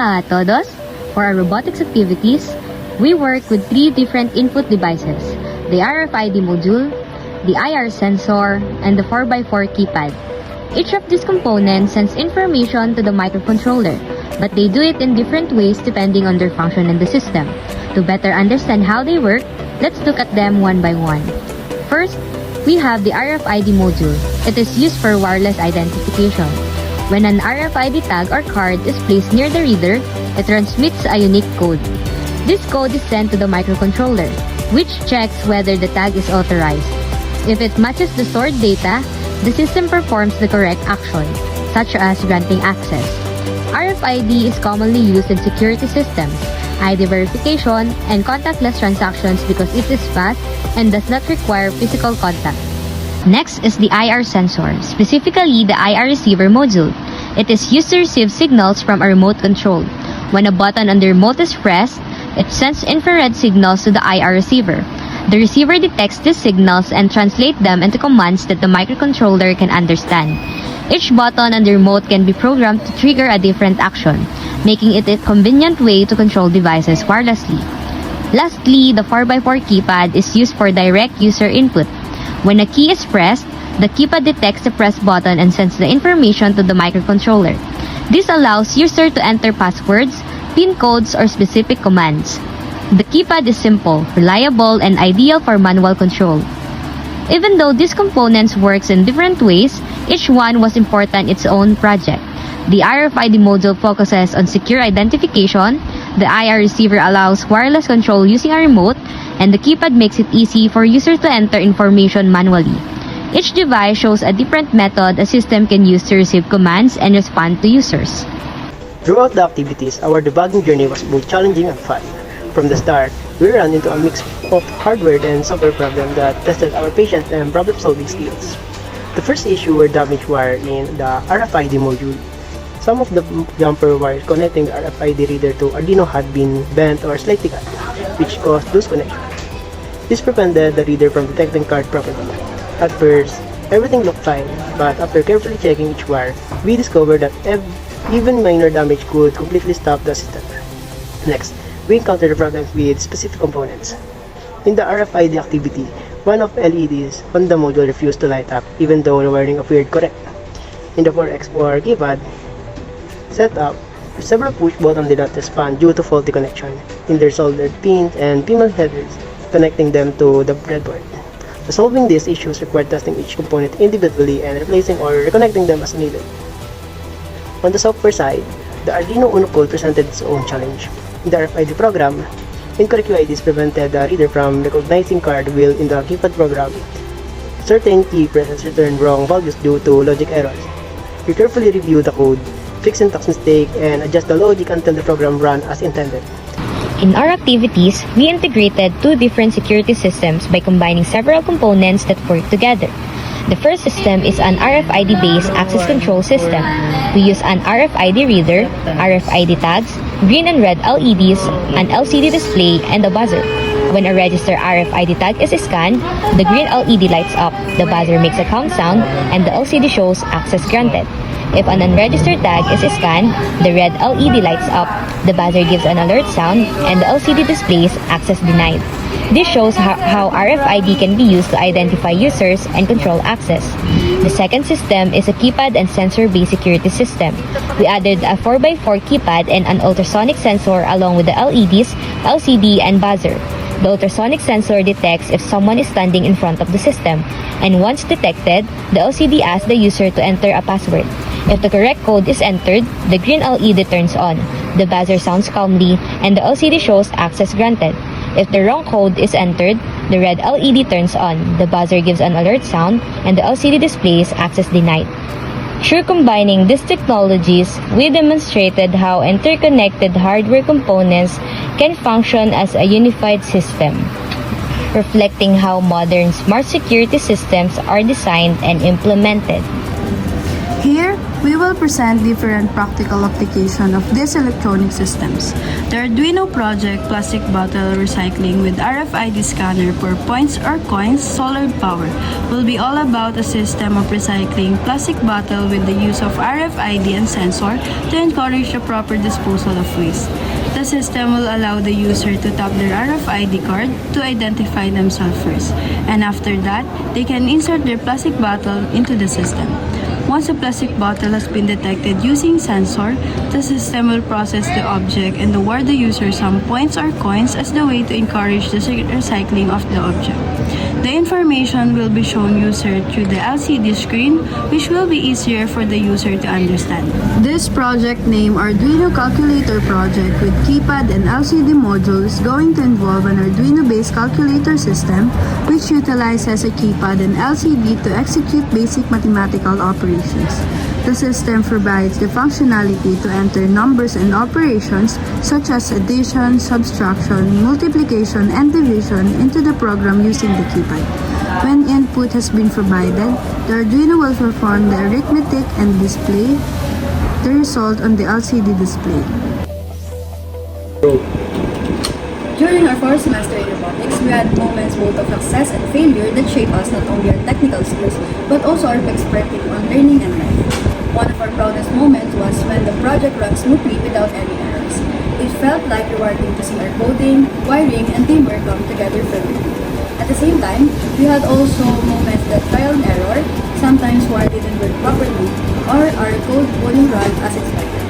Hola a todos! For our robotics activities, we work with 3 different input devices, the RFID module, the IR sensor, and the 4x4 keypad. Each of these components sends information to the microcontroller, but they do it in different ways depending on their function in the system. To better understand how they work, let's look at them one by one. First, we have the RFID module. It is used for wireless identification. When an RFID tag or card is placed near the reader, it transmits a unique code. This code is sent to the microcontroller, which checks whether the tag is authorized. If it matches the stored data, the system performs the correct action, such as granting access. RFID is commonly used in security systems, ID verification, and contactless transactions because it is fast and does not require physical contact. Next is the IR sensor, specifically the IR receiver module. It is used to receive signals from a remote control. When a button on the remote is pressed, it sends infrared signals to the IR receiver. The receiver detects these signals and translates them into commands that the microcontroller can understand. Each button on the remote can be programmed to trigger a different action, making it a convenient way to control devices wirelessly. Lastly, the 4x4 keypad is used for direct user input. When a key is pressed, the keypad detects the press button and sends the information to the microcontroller. This allows users to enter passwords, PIN codes, or specific commands. The keypad is simple, reliable, and ideal for manual control. Even though these components work in different ways, each one was important in its own project. The RFID module focuses on secure identification, the IR receiver allows wireless control using a remote, and the keypad makes it easy for users to enter information manually. Each device shows a different method a system can use to receive commands and respond to users. Throughout the activities, our debugging journey was both challenging and fun. From the start, we ran into a mix of hardware and software problems that tested our patience and problem-solving skills. The first issue were damaged wire in the RFID module. Some of the jumper wires connecting the RFID reader to Arduino had been bent or slightly cut, which caused loose connection. This prevented the reader from detecting card properly. At first, everything looked fine, but after carefully checking each wire, we discovered that even minor damage could completely stop the system. Next, we encountered problems with specific components. In the RFID activity, one of LEDs on the module refused to light up even though the wiring appeared correct. In the 4x4 keypad setup, several push buttons did not respond due to faulty connection in their soldered pins and pinhole headers connecting them to the breadboard. Resolving these issues required testing each component individually and replacing or reconnecting them as needed. On the software side, the Arduino Uno code presented its own challenge. In the RFID program, incorrect UIDs prevented the reader from recognizing card wheel in the keypad program. Certain key presses returned wrong values due to logic errors. We carefully review the code, fix syntax mistake, and adjust the logic until the program ran as intended. In our activities, we integrated 2 different security systems by combining several components that work together. The first system is an RFID-based access control system. We use an RFID reader, RFID tags, green and red LEDs, an LCD display, and a buzzer. When a registered RFID tag is scanned, the green LED lights up, the buzzer makes a count sound, and the LCD shows access granted. If an unregistered tag is scanned, the red LED lights up, the buzzer gives an alert sound, and the LCD displays access denied. This shows how RFID can be used to identify users and control access. The second system is a keypad and sensor-based security system. We added a 4x4 keypad and an ultrasonic sensor along with the LEDs, LCD, and buzzer. The ultrasonic sensor detects if someone is standing in front of the system, and once detected, the LCD asks the user to enter a password. If the correct code is entered, the green LED turns on, the buzzer sounds calmly, and the LCD shows access granted. If the wrong code is entered, the red LED turns on, the buzzer gives an alert sound, and the LCD displays access denied. Through combining these technologies, we demonstrated how interconnected hardware components can function as a unified system, reflecting how modern smart security systems are designed and implemented. Here, we we will present different practical application of these electronic systems. The Arduino project plastic bottle recycling with RFID scanner for points or coins solar power will be all about a system of recycling plastic bottle with the use of RFID and sensor to encourage the proper disposal of waste. The system will allow the user to tap their RFID card to identify themselves first, and after that, they can insert their plastic bottle into the system. Once a plastic bottle has been detected using sensor, the system will process the object and award the user some points or coins as the way to encourage the recycling of the object. The information will be shown user through the LCD screen, which will be easier for the user to understand. This project named Arduino Calculator Project with keypad and LCD module is going to involve an Arduino-based calculator system which utilizes a keypad and LCD to execute basic mathematical operations. The system provides the functionality to enter numbers and operations such as addition, subtraction, multiplication, and division into the program using the keypad. When input has been provided, the Arduino will perform the arithmetic and display the result on the LCD display. During our fourth semester in robotics, we had moments both of success and failure that shape us not only our technical skills, but also our perspective on learning and life. One of our proudest moments was when the project ran smoothly without any errors. It felt like rewarding to see our coding, wiring, and teamwork come together perfectly. At the same time, we had also moments that trial and error, sometimes wire didn't work properly, or our code wouldn't run as expected.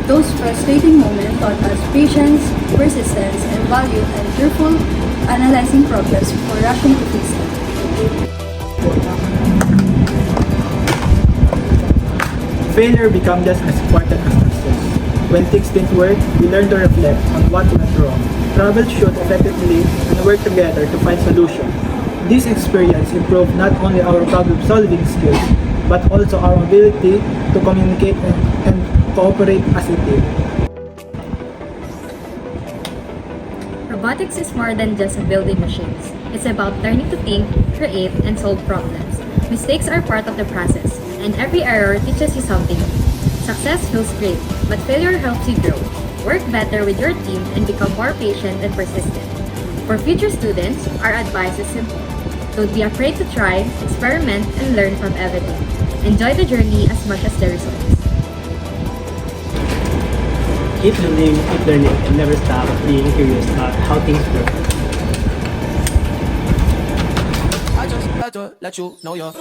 Those frustrating moments taught us patience, persistence, and value and careful analyzing problems before rushing to fix it. Failure becomes just as important as success. When things didn't work, we learn to reflect on what went wrong, troubleshoot effectively, and work together to find solutions. This experience improved not only our problem-solving skills, but also our ability to communicate and cooperate as a team. Robotics is more than just building machines. It's about learning to think, create, and solve problems. Mistakes are part of the process, and every error teaches you something. Success feels great, but failure helps you grow. Work better with your team and become more patient and persistent. For future students, our advice is simple. Don't be afraid to try, experiment, and learn from everything. Enjoy the journey as much as the results. Keep learning, and never stop being curious about how things work. I just had to let you know you're.